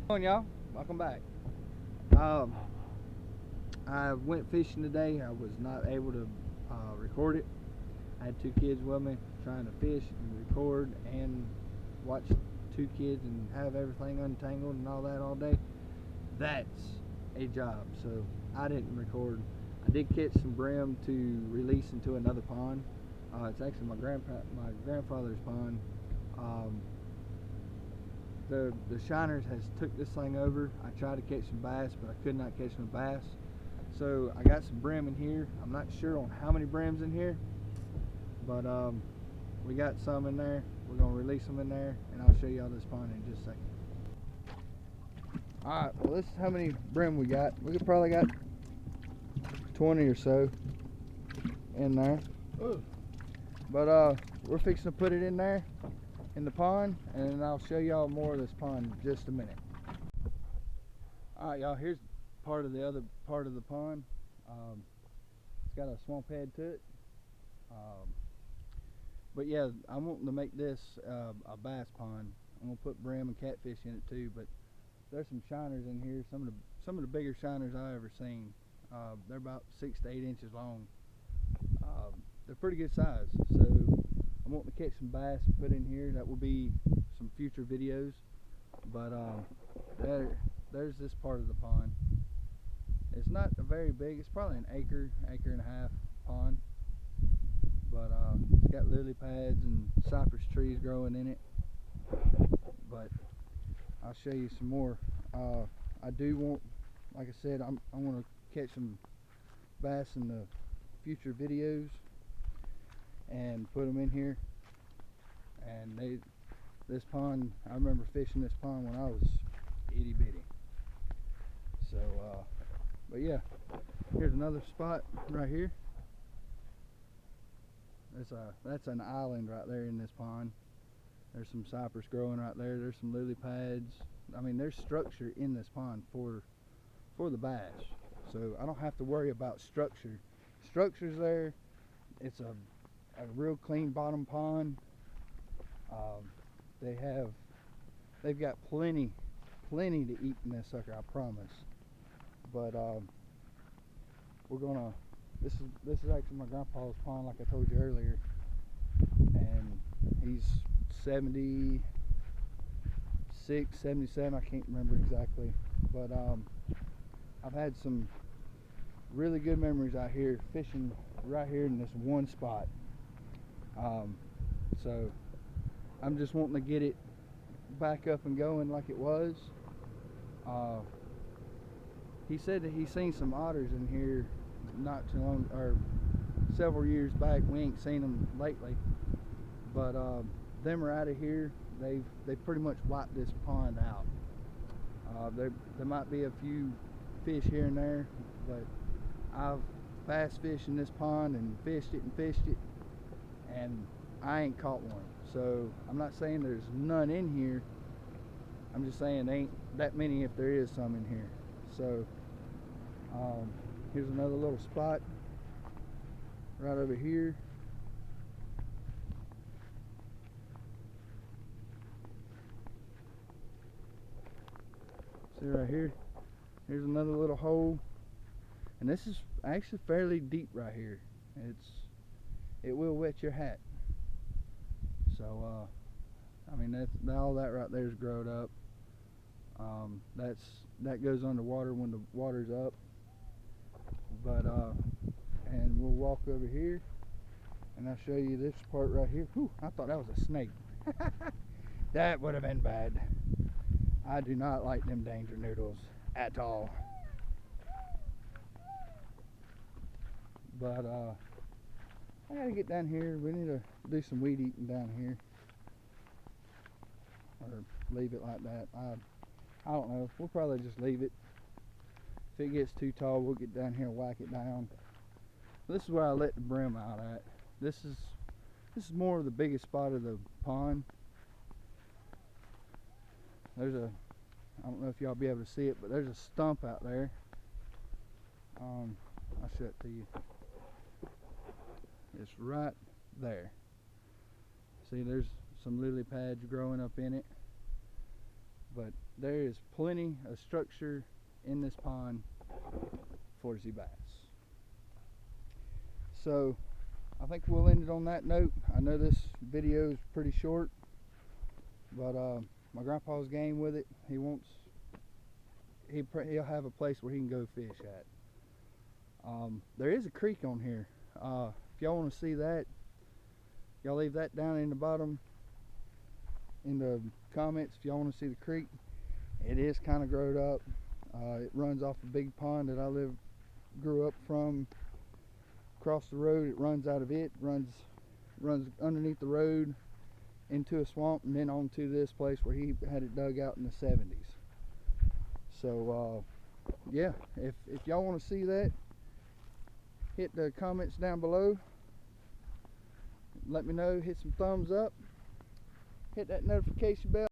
Come on, y'all. Welcome back. Um, I went fishing today. I was not able to record it. I had two kids with me trying to fish and record and watch two kids and have everything untangled and all that all day. That's a job. So I didn't record. I did catch some brim to release into another pond. It's actually my grandfather's pond. Um, the shiners has took this thing over. I tried to catch some bass, but I could not catch no bass. So I got some brim in here. I'm not sure on how many brims in here, but we got some in there. We're gonna release them in there, and I'll show y'all this pond in just a second. All right. Well, this is how many brim we got. We could probably got 20 or so in there. Ooh. But we're fixing to put it in there in the pond, and then I'll show y'all more of this pond in just a minute. Alright, y'all, here's part of the other part of the pond. It's got a swamp head to it. But yeah, I'm wanting to make this a bass pond. I'm gonna put brim and catfish in it too, but there's some shiners in here, some of the bigger shiners I've ever seen. They're about 6 to 8 inches long. They're pretty good size, so I'm wanting to catch some bass and put in here. That will be some future videos. But there's this part of the pond. It's not a very big. It's probably an acre and a half pond. But it's got lily pads and cypress trees growing in it. But I'll show you some more. I do want, like I said, I want to catch some bass in the future videos and put them in here. And this pond, I remember fishing this pond when I was itty bitty. So but yeah, here's another spot right here. That's an island right there in this pond. There's some cypress growing right there. There's some lily pads. I mean, there's structure in this pond for the bass, so I don't have to worry about structure. Structure's there. It's a real clean bottom pond. They've got plenty to eat in this sucker, I promise. But we're gonna. This is actually my grandpa's pond, like I told you earlier, and he's 76, 77. I can't remember exactly, but I've had some really good memories out here fishing right here in this one spot. So I'm just wanting to get it back up and going like it was. He said that he's seen some otters in here not too long, or several years back. We ain't seen them lately, but them are out of here. They pretty much wiped this pond out. There might be a few fish here and there, but I've bass fished in this pond and fished it, and I ain't caught one. So I'm not saying there's none in here. I'm just saying there ain't that many if there is some in here. So here's another little spot right over here. See right here? Here's another little hole, and this is actually fairly deep right here. It will wet your hat. So I mean, all that right there is growed up. That goes underwater when the water's up. But and we'll walk over here, and I'll show you this part right here. Whew, I thought that was a snake. That would have been bad. I do not like them danger noodles at all. But I gotta get down here. We need to do some weed eating down here, or leave it like that. I don't know. We'll probably just leave it. If it gets too tall, we'll get down here and whack it down. This is where I let the brim out at. This is more of the biggest spot of the pond. I don't know if y'all be able to see it, but there's a stump out there. I'll show it to you. It's right there. See, there's some lily pads growing up in it, but there is plenty of structure in this pond for the bass. So I think we'll end it on that note. I know this video is pretty short, but my grandpa's game with it. He'll have a place where he can go fish at. There is a creek on here. If y'all want to see that, y'all leave that down in the bottom in the comments if y'all want to see the creek. It is kind of growed up. It runs off a big pond that I grew up from. Across the road, it runs out of it, runs underneath the road into a swamp, and then onto this place where he had it dug out in the 70s. So yeah, if y'all want to see that, hit the comments down below. Let me know, hit some thumbs up, hit that notification bell.